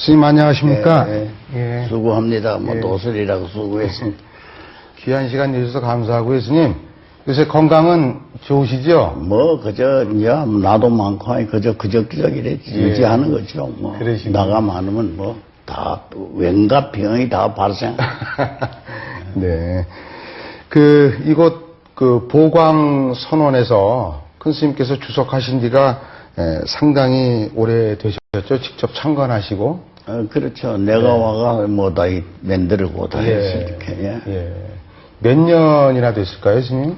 스님 안녕하십니까? 예. 수고합니다. 뭐 노설이라고 수고했습니다. 귀한 시간 내주셔서 감사하고요, 스님. 요새 건강은 좋으시죠? 뭐 그저 야 나도 많고 하니 그저 그저기랬지 유지하는 거죠. 뭐 그러시구나. 나가 많으면 뭐 다 왠가 병이 다 발생. 네. 이곳 보광 선원에서 큰 스님께서 주석하신 지가 상당히 오래 되셨죠? 직접 참관하시고. 그렇죠. 내가 와가 뭐다 만들고 다 했으니까. 몇 년이나 됐을까요, 스님?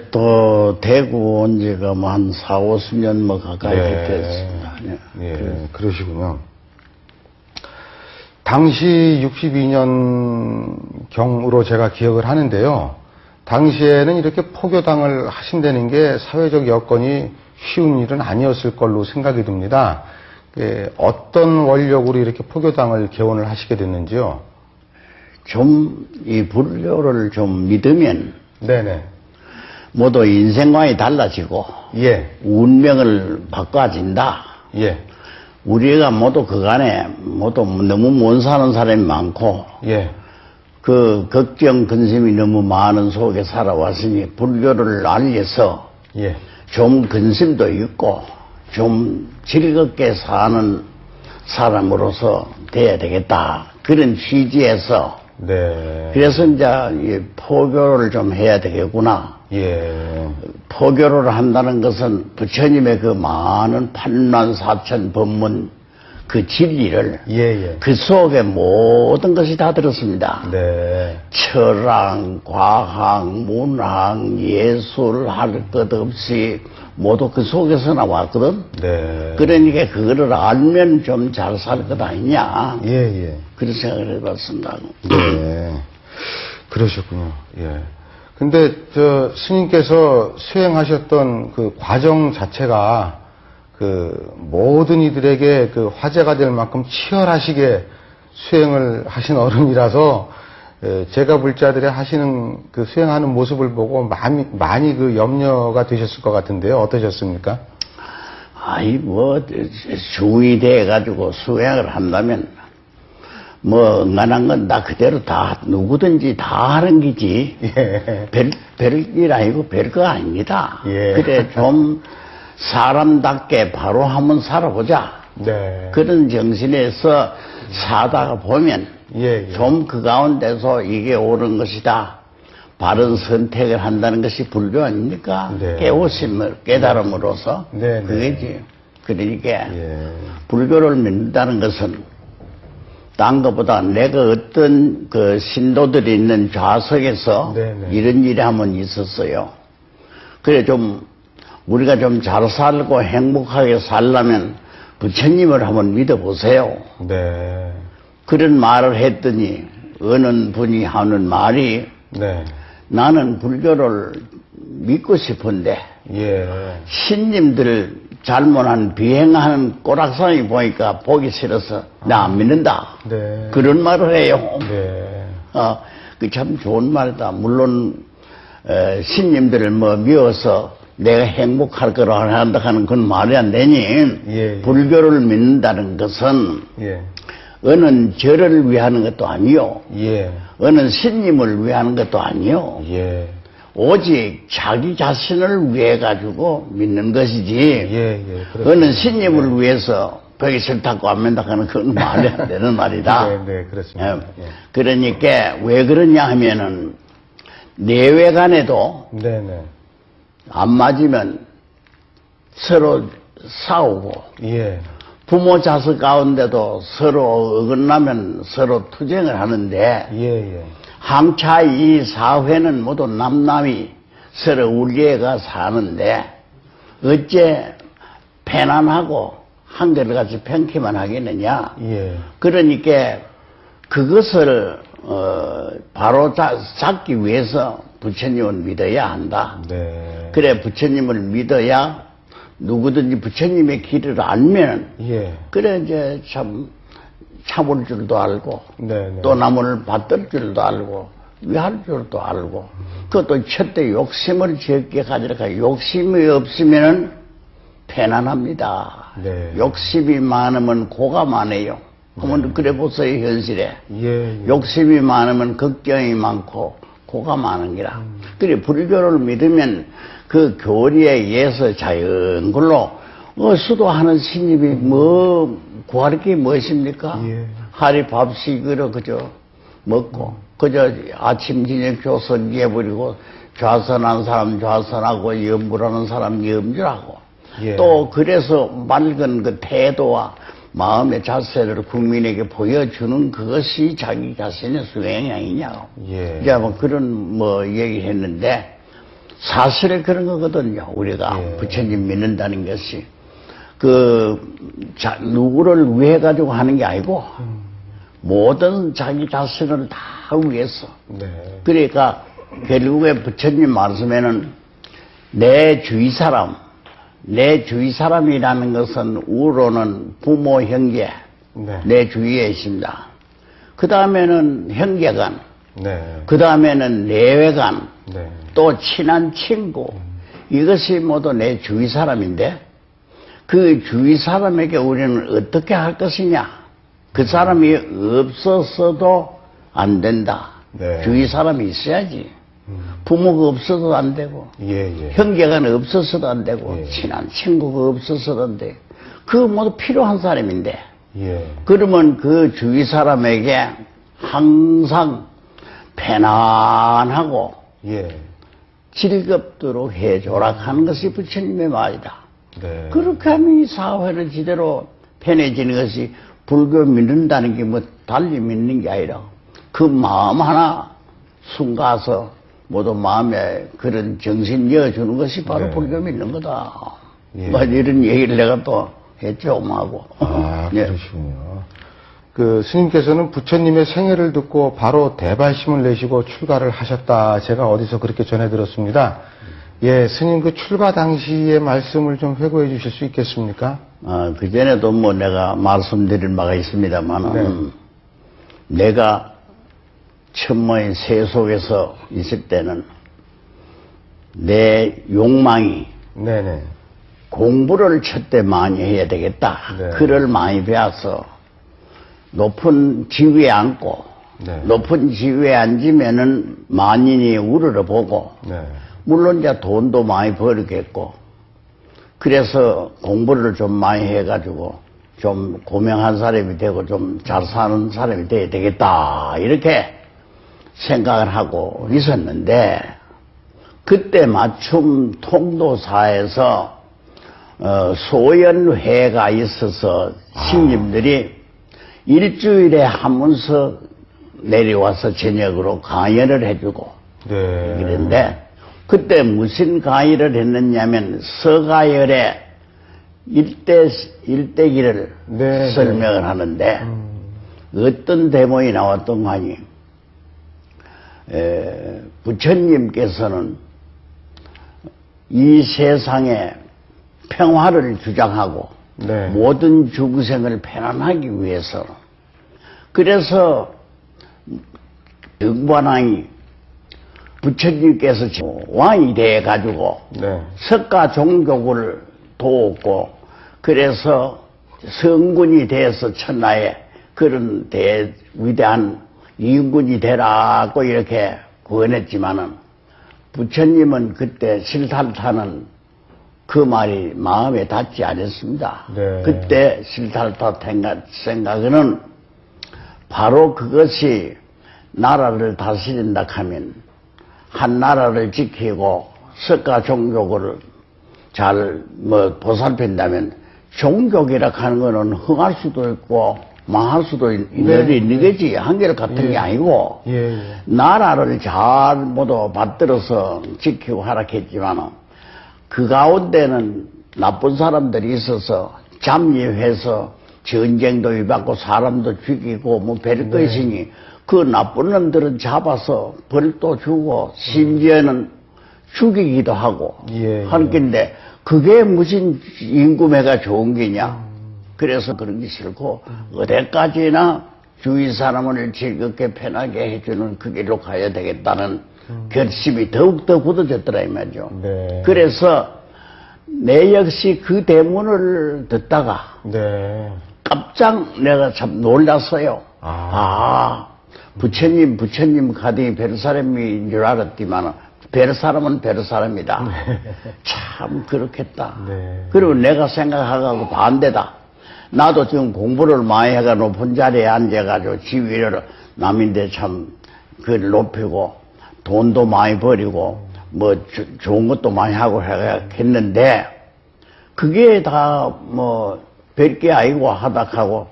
또 대구 온 지가 뭐 한 4, 50년 뭐 가까이 됐습니다. 그러시군요. 당시 62년 경으로 제가 기억을 하는데요. 당시에는 이렇게 포교당을 하신다는 게 사회적 여건이 쉬운 일은 아니었을 걸로 생각이 듭니다. 어떤 원력으로 이렇게 포교당을 개원을 하시게 됐는지요? 좀 이 불교를 좀 믿으면 네네. 모두 인생관이 달라지고 운명을 바꿔진다. 우리가 모두 그간에 모두 너무 못 사는 사람이 많고 그 걱정 근심이 너무 많은 속에 살아왔으니 불교를 알려서 좀 근심도 있고 좀 즐겁게 사는 사람으로서 돼야 되겠다. 그런 취지에서 그래서 이제 포교를 좀 해야 되겠구나. 포교를 한다는 것은 부처님의 그 많은 8만 4천 법문 그 진리를 그 속에 모든 것이 다 들었습니다. 철학, 과학, 문학, 예술 할 것 없이 모두 그 속에서 나왔거든. 그러니까 그거를 알면 좀 잘 살 것 아니냐. 그런 생각을 해봤습니다. 그러셨군요. 근데 스님께서 수행하셨던 그 과정 자체가 모든 이들에게 화제가 될 만큼 치열하시게 수행을 하신 어른이라서 제가 볼 자들이 하시는 수행하는 모습을 보고 많이 염려가 되셨을 것 같은데요. 어떠셨습니까? 중이 돼가지고 수행을 한다면 응안한 건 다 그대로 다 누구든지 다 하는 기지. 별일 아니고 별거 아닙니다. 그래 좀 사람답게 바로 한번 살아보자. 그런 정신에서 사다가 보면 좀 그 가운데서 이게 옳은 것이다. 바른 선택을 한다는 것이 불교 아닙니까? 깨우심을 깨달음으로써 그게지. 그러니까 불교를 믿는다는 것은 딴 것보다 내가 어떤 신도들이 있는 좌석에서 이런 일이 한번 있었어요. 그래 우리가 좀 잘 살고 행복하게 살려면 부처님을 한번 믿어보세요. 그런 말을 했더니 어느 분이 하는 말이 나는 불교를 믿고 싶은데 신님들 잘못한 비행하는 꼬락상이 보니까 보기 싫어서 나 안 믿는다. 그런 말을 해요. 그 참 좋은 말이다. 물론 신님들을 미워서 내가 행복할 거라 한다 하는 그건 말이 안 되니 불교를 믿는다는 것은 어느 절을 위하는 것도 아니요 어느 신님을 위하는 것도 아니요 오직 자기 자신을 위해 가지고 믿는 것이지 어느 신님을 위해서 보기 싫다고 안 믿는다 하는 그건 말이 안 되는 말이다. 그렇습니다. 그러니까 왜 그러냐 하면은 내외간에도 안 맞으면 서로 싸우고 부모 자식 가운데도 서로 어긋나면 서로 투쟁을 하는데 항차 이 사회는 모두 남남이 서로 우리애가 사는데 어째 편안하고 한결같이 편키만 하겠느냐. 그러니까 그것을 바로 잡기 위해서 부처님을 믿어야 한다. 그래 부처님을 믿어야 누구든지 부처님의 길을 알면 그래 이제 참을 줄도 알고 또 남을 받들 줄도 알고 위할 줄도 알고 그것도 첫째 욕심을 적게 가지라. 욕심이 없으면은 편안합니다. 네. 욕심이 많으면 고가 많아요. 한번 네. 그래 보세요, 현실에. 예. 욕심이 많으면 걱정이 많고 고가 많은 기라. 그래 불교를 믿으면 그 교리에 의해서 자연걸로 수도하는 스님이 뭐 구할 게 무엇입니까? 예. 하리 밥식으로 그저 먹고 그저 아침 저녁 조선 예버리고 좌선한 사람 좌선하고 염불하는 사람 염불하고 예. 또 그래서 맑은 그 태도와 마음의 자세를 국민에게 보여주는 그것이 자기 자신의 수행이 아니냐고. 예. 이제 뭐 그런 뭐 얘기를 했는데 사실은 그런 거거든요. 우리가 예. 부처님 믿는다는 것이 누구를 위해 가지고 하는 게 아니고 모든 자기 자신을 다 위해서. 네. 그러니까 결국에 부처님 말씀에는 내 주위 사람이라는 것은 우로는 부모, 형제, 네. 내 주위에 있습니다. 그 다음에는 형제간, 네. 그 다음에는 내외간, 네. 또 친한 친구, 이것이 모두 내 주위 사람인데 그 주위 사람에게 우리는 어떻게 할 것이냐? 그 사람이 없었어도 안 된다. 네. 주위 사람이 있어야지. 부모가 없어도 안 되고, 예. 형제가 없어서도 안 되고, 예. 친한 친구가 없어서도 안 돼. 그거 모두 필요한 사람인데, 예. 그러면 그 주위 사람에게 항상 편안하고 예. 즐겁도록 해줘라 하는 것이 부처님의 말이다. 네. 그렇게 하면 이 사회를 제대로 편해지는 것이 불교 믿는다는 게 뭐 달리 믿는 게 아니라 그 마음 하나 숨가서 모두 마음에 그런 정신 이어주는 것이 바로 네. 불교 믿는 거다. 예. 뭐 이런 얘기를 내가 또 했죠, 엄마하고. 아, 예. 그러시군요. 그 스님께서는 부처님의 생애를 듣고 바로 대발심을 내시고 출가를 하셨다. 제가 어디서 그렇게 전해 들었습니다. 예, 스님 그 출가 당시의 말씀을 좀 회고해 주실 수 있겠습니까? 그 전에도 뭐 내가 말씀드릴 바가 있습니다만은 내가 천모의 새 속에서 있을 때는 내 욕망이 네네. 공부를 첫때 많이 해야 되겠다. 네. 글을 많이 배워서 높은 지위에 앉고 네. 높은 지위에 앉으면은 만인이 우러러보고 네. 물론 이제 돈도 많이 벌겠고 그래서 공부를 좀 많이 해가지고 좀 고명한 사람이 되고 좀 잘 사는 사람이 돼야 되겠다 이렇게 생각을 하고 있었는데 그때 마침 통도사에서 소연회가 있어서 스님들이 일주일에 한 번씩 내려와서 저녁으로 강연을 해주고 네. 그런데 그때 무슨 강의를 했느냐면 서가열의 일대기를 네, 설명을 하는데 어떤 대목이 나왔던 거 아니 부처님께서는 이 세상에 평화를 주장하고 네. 모든 중생을 편안하기 위해서 그래서 정관왕이 부처님께서 왕이 돼가지고 네. 석가 종교를 도웠고 그래서 성군이 돼서 천하에 그런 위대한 인군이 되라고 이렇게 구원했지만은 부처님은 그때 실탈타는 그 말이 마음에 닿지 않았습니다. 네. 그때 실탈타 생각은 바로 그것이 나라를 다스린다 하면 한 나라를 지키고 석가 종교를 잘 보살핀다면 종교기라 하는 거는 흥할 수도 있고 망할 수도 있는 거지 한결 같은 게 아니고 나라를 잘 모두 받들어서 지키고 하락했지만 그 가운데는 나쁜 사람들이 있어서 잠입해서 전쟁도 일받고 사람도 죽이고 뭐 별거 있으니 그 나쁜 놈들은 잡아서 벌도 주고 심지어는 죽이기도 하고 하는 건데 그게 무슨 인구매가 좋은 게냐. 그래서 그런 게 싫고 어디까지나 주위 사람을 즐겁게 편하게 해주는 그 길로 가야 되겠다는 결심이 더욱더 굳어졌더라 이 말이죠. 네. 그래서 내 역시 그 대문을 듣다가 네. 깜짝 내가 참 놀랐어요. 부처님 가등이 별 사람인 줄 알았지만 별 사람은 별 사람이다. 네. 참 그렇겠다. 네. 그리고 내가 생각하고 반대다. 나도 지금 공부를 많이 해가 높은 자리에 앉아가지고 지위를 남인데 참 그걸 높이고 돈도 많이 버리고 뭐 좋은 것도 많이 하고 했는데 그게 다 뭐 별게 아니고 하다하고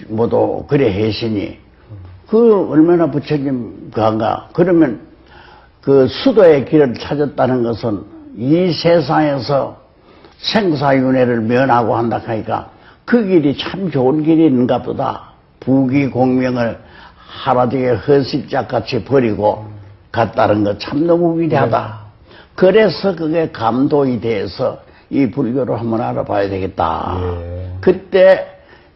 모두 그래 했으니 그 얼마나 부처님 그한가. 그러면 그 수도의 길을 찾았다는 것은 이 세상에서 생사윤회를 면하고 한다 하니까 그 길이 참 좋은 길인가 보다. 부귀공명을 하나되게 허실짝같이 버리고 갔다는 거 참 너무 위대하다. 그래서 그게 감동이 돼서 이 불교를 한번 알아봐야 되겠다. 그때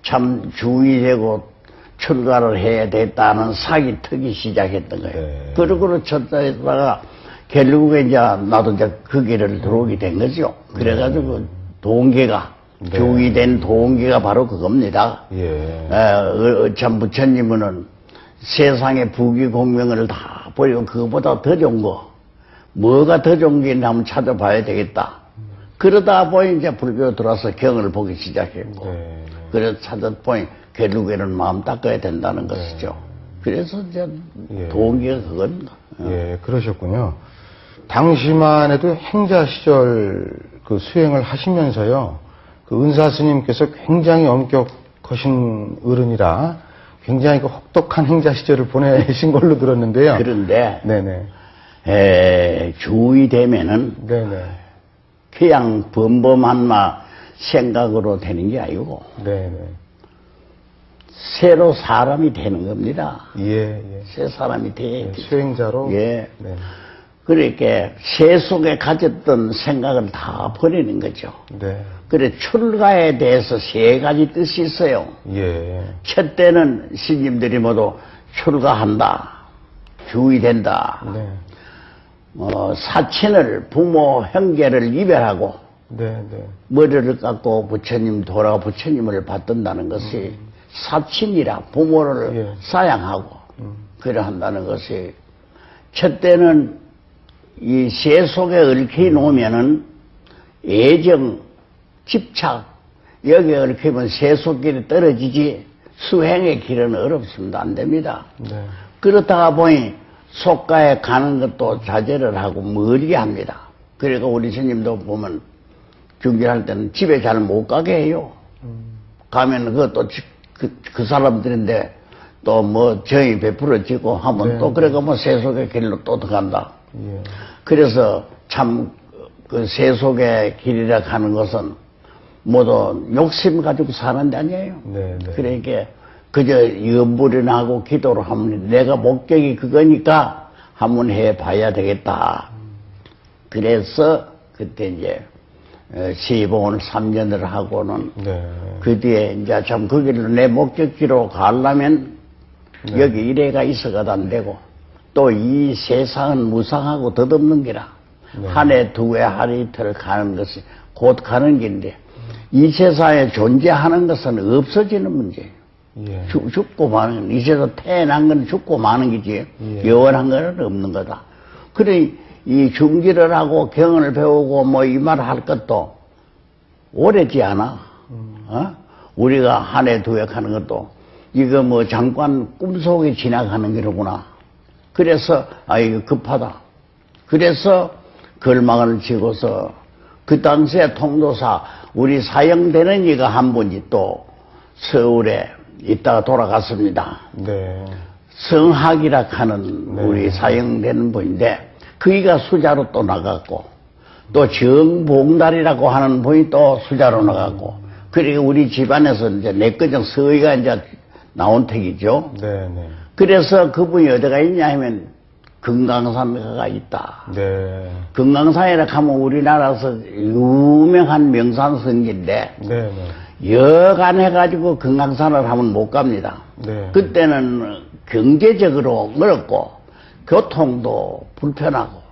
참 주의되고 출가를 해야 됐다는 사기 턱이 시작했던 거예요. 그러고 쳤다가 결국에 이제 나도 이제 그 길을 들어오게 된 거죠. 그래가지고 동기가 주의된 동기가 바로 그겁니다. 참 부처님은 세상의 부귀공명을 다 버리고 그거보다 더 좋은 거, 뭐가 더 좋은 게 있나 한번 찾아봐야 되겠다. 그러다 보니 이제 불교 들어와서 경을 보기 시작했고, 그래서 찾아보니 결국에는 마음 닦아야 된다는 것이죠. 그래서 이제 동기가 그겁니다. 그러셨군요. 당시만 해도 행자 시절 그 수행을 하시면서요, 그 은사 스님께서 굉장히 엄격하신 어른이라 굉장히 그 혹독한 행자 시절을 보내신 걸로 들었는데요. 그런데, 네네. 주의되면은, 네네. 그냥 범범한 생각으로 되는 게 아니고, 네네. 새로 사람이 되는 겁니다. 새 사람이 돼. 수행자로? 네. 그러니까 새 속에 가졌던 생각을 다 버리는 거죠. 그래 출가에 대해서 세 가지 뜻이 있어요. 첫 때는 스님들이 모두 출가한다, 주의된다. 사친을 부모 형제를 이별하고 머리를 깎고 부처님 돌아가 부처님을 받든다는 것이 사친이라 부모를 사양하고 그래 한다는 것이 첫 때는 이 새 속에 얽혀 놓으면은 애정, 집착 여기에 얽히면 새 속길이 떨어지지 수행의 길은 어렵습니다. 안 됩니다. 그렇다가 보니 속가에 가는 것도 자제를 하고 멀게 합니다. 그러니까 우리 스님도 보면 중견할 때는 집에 잘 못 가게 해요. 가면 그것도 그 사람들인데 또 뭐 정이 베풀어지고 하면 또 그래가 뭐 세속의 길로 또 들어간다. 그래서 참 그 세속의 길이라 하는 것은 모두 욕심 가지고 사는 데 아니에요. 그러니까 그저 염불이나 하고 기도를 하면 내가 목적이 그거니까 한번 해봐야 되겠다. 그래서 그때 이제 시봉을 3년을 하고는 그 뒤에 이제 참 그 길로 내 목적지로 가려면 여기 일해가 있어가도 안 되고 또 이 세상은 무상하고 덧없는 기라 한 해, 두 해, 하루 이틀 가는 것이 곧 가는 길인데 이 세상에 존재하는 것은 없어지는 문제예요. 죽고 마는, 이 세상 태어난 건 죽고 마는 거지, 영원한 건 없는 거다. 그래, 이 중지를 하고 경을 배우고 뭐 이 말 할 것도 오래지 않아. 우리가 한 해, 두 해 하는 것도 이거 뭐 잠깐 꿈속에 지나가는 거로구나. 그래서, 이거 급하다. 그래서 걸망을 지고서 그 당시에 통도사, 우리 사형되는 이가 한 분이 또 서울에 있다가 돌아갔습니다. 성학이라 하는 우리 사형되는 분인데, 그이가 수자로 또 나갔고, 또 정봉달이라고 하는 분이 또 수자로 나갔고, 그리고 우리 집안에서 이제 내꺼정 서희가 이제 나온 택이죠. 그래서 그분이 어디가 있냐 하면 금강산가 있다. 금강산이라 하면 우리나라에서 유명한 명산성지인데, 여간 해가지고 금강산을 하면 못 갑니다. 그때는 경제적으로 어렵고, 교통도 불편하고,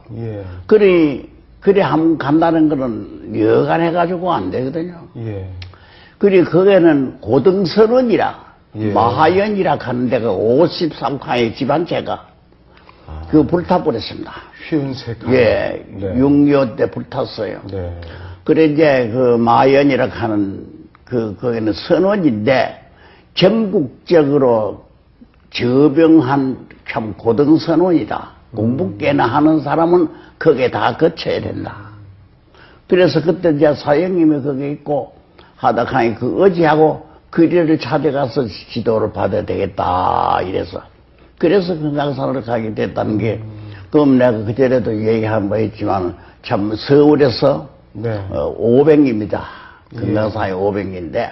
그러니 그래 한번 간다는 거는 여간 해가지고 안 되거든요. 예. 그리 거기는 고등선원이라 예. 마하연이라 하는 데가 53칸의 집안체가 그 불타버렸습니다. 53칸. 예, 네. 6.25 때 불탔어요. 네. 그래 이제 그 마하연이라 하는 거기는 선원인데 전국적으로 저병한 참 고등선원이다. 공부 꽤나 하는 사람은 거기에 다 거쳐야 된다. 그래서 그때 이제 사형님이 거기 있고 하다가니 그 어지하고 그리를 찾아가서 지도를 받아야 되겠다 이래서 그래서 금강산으로 가게 됐다는 게 그럼 내가 그전에도 얘기 한번 했지만 참 서울에서 네. 500입니다. 금강산이 500인데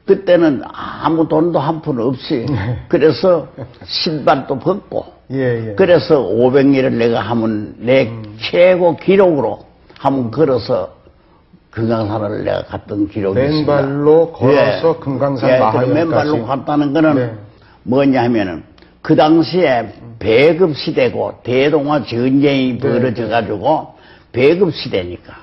그때는 아무 돈도 한 푼 없이 그래서 신발도 벗고 예, 예. 그래서 500리를 내가 하면 내 최고 기록으로 한번 걸어서 금강산을 내가 갔던 기록이 있습니다. 맨발로 걸어서 금강산 마하연까지. 맨발로 갔다는 거는 네. 뭐냐 하면은 그 당시에 배급 시대고 대동아 전쟁이 벌어져 가지고 배급 시대니까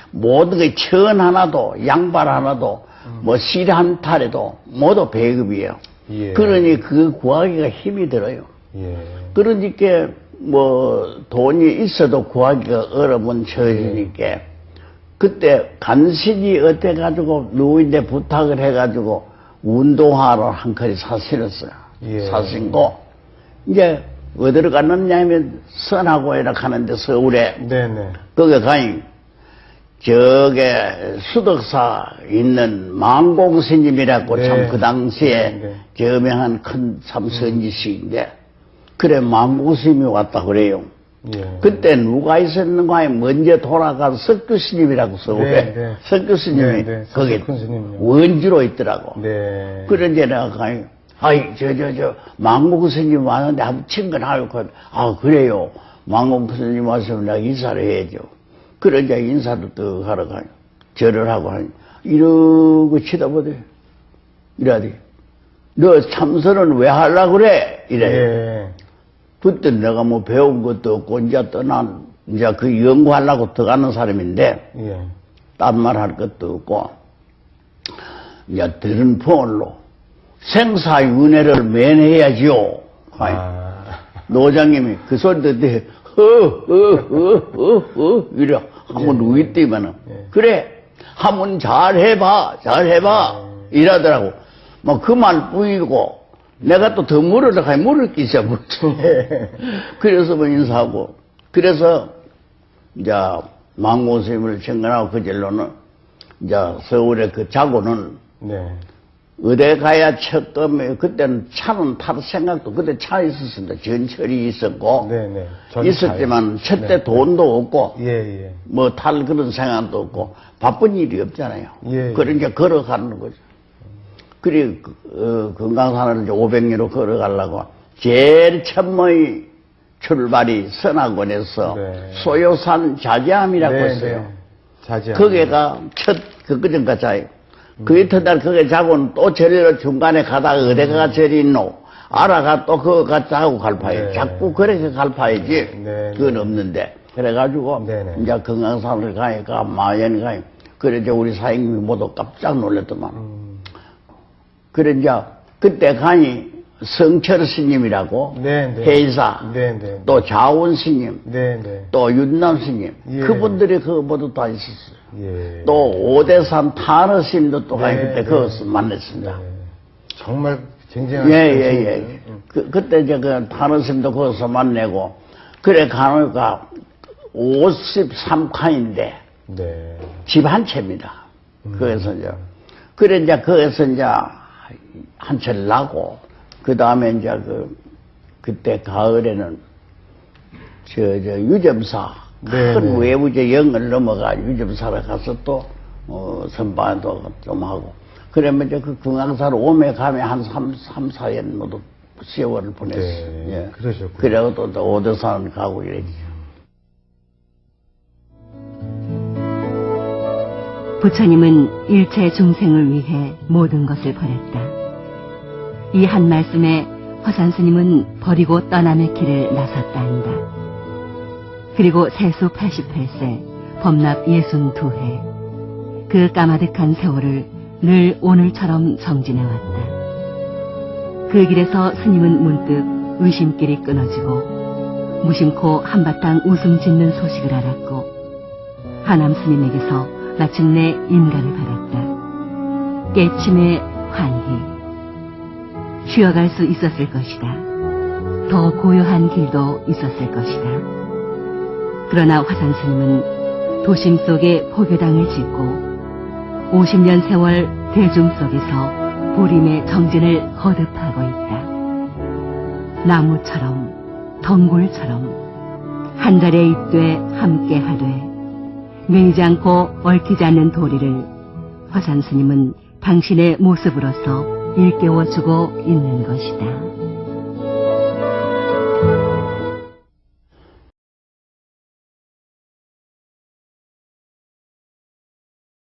모든 게 천 하나도 양발 하나도 뭐 실 한 탈에도 모두 배급이에요. 예. 그러니 그 구하기가 힘이 들어요. 예. 그러니까 뭐 돈이 있어도 구하기가 어려운 처지니까 그때 간신히 어때 가지고 누구인데 부탁을 해가지고 운동화를 한 컬이 사실었어요. 예. 사신고 이제 어디로 갔느냐 하면 선하고이라 하는데 서울에 네네. 거기 가니 저게 수덕사 있는 망공스님이라고 네. 참 그 당시에 네. 저명한 큰 참 선지식인데 그래 망공스님이 왔다 그래요. 예. 그때 누가 있었는가 하면 먼저 돌아간 석규스님이라고 서울에 네, 네. 석규스님이 네, 네. 거기 석규 스님이요. 원주로 있더라고. 네. 그래 이제 내가 가니 아이 망공 스님 왔는데 한번 친근하고 아 그래요. 망공 스님 왔으면 내가 인사를 해야죠. 그래 이제 인사도 또 하러 가니 절을 하고 하니 이러고 치다보대 이래야지 너 참선은 왜 하려고 그래 이래. 예. 그때 내가 뭐 배운 것도 없고 이제 떠난 이제 그 연구하려고 들어가는 사람인데 예. 딴 말 할 것도 없고 이제 들은 폰으로 생사윤회를 면해야지요. 아. 노장님이 그 소리 듣더니 이래 한번 누이 뛰면은 그래 한번 잘 해봐 이러더라고. 뭐 그 말 뿐이고 내가 또 더 물으려고 하면 물을 끼셔 그래서 뭐 인사하고 그래서 이제 망고 스님을 청근하고 그 절로는 이제 서울에 그 자고는 네. 어디 가야 쳤더니 그때는 차는 탈 생각도 그때 차 있었습니다. 전철이 있었고 네네. 있었지만 첫때 네. 돈도 없고 예. 뭐 탈 그런 생각도 없고 바쁜 일이 없잖아요. 예. 그러니까 걸어가는 거죠. 그리 금강산을 이제 500리로 걸어가려고 제일 처음의 출발이 선악원에서 네. 소요산 자지암이라고 네, 했어요. 네. 자지암. 거기가 그전까지 그 이튿날 거기 자고는 또 절로 중간에 가다가 어디가 절이 있노 알아가 또 그거 갖다 하고 갈파요. 네. 자꾸 그렇게 갈파야지. 네. 그건 없는데 그래가지고 네. 이제 금강산을 가니까 마연이 가니 그래 이제 우리 사장님이 모두 깜짝 놀랐더만. 그래 이제 그때 가니 성철 스님이라고 네. 회의사 네. 또 자원 스님 네. 또 윤남 스님 예. 그분들이 그 모두 다 있었어요. 예. 또 오대산 타너 스님도 또 가니 네, 그때 네. 거기서 만났습니다. 네. 정말 쟁쟁한 예. 그때 이제 그 타너 스님도 거기서 만나고 그래 가니까 53칸인데 네. 집 한 채입니다. 거기서 이제 그래 이제 거기서 이제 한 채를 나고 그 다음에 이제 그때 가을에는 저 유점사 큰 외부제 영을 넘어가 유점사를 가서 또 선반도 좀 하고 그러면 이제 그 금강사로 오매 가면 한 3, 4년 모두 세월을 보냈어요. 네. 예. 그러셨군요. 그래고 또 오대산 가고 이랬죠. 부처님은 일체 중생을 위해 모든 것을 버렸다. 이 한 말씀에 화산 스님은 버리고 떠남의 길을 나섰다 한다. 그리고 세수 88세 범납 62해. 그 까마득한 세월을 늘 오늘처럼 정진해왔다. 그 길에서 스님은 문득 의심길이 끊어지고 무심코 한바탕 웃음 짓는 소식을 알았고 하남 스님에게서 마침내 인가를 받았다. 깨침의 환희. 쉬어갈 수 있었을 것이다. 더 고요한 길도 있었을 것이다. 그러나 화산 스님은 도심 속에 포교당을 짓고 50년 세월 대중 속에서 보림의 정진을 거듭하고 있다. 나무처럼 덩굴처럼 한자리에 있되 함께 하되 매이지 않고 얽히지 않는 도리를 화산 스님은 당신의 모습으로서 일깨워주고 있는 것이다.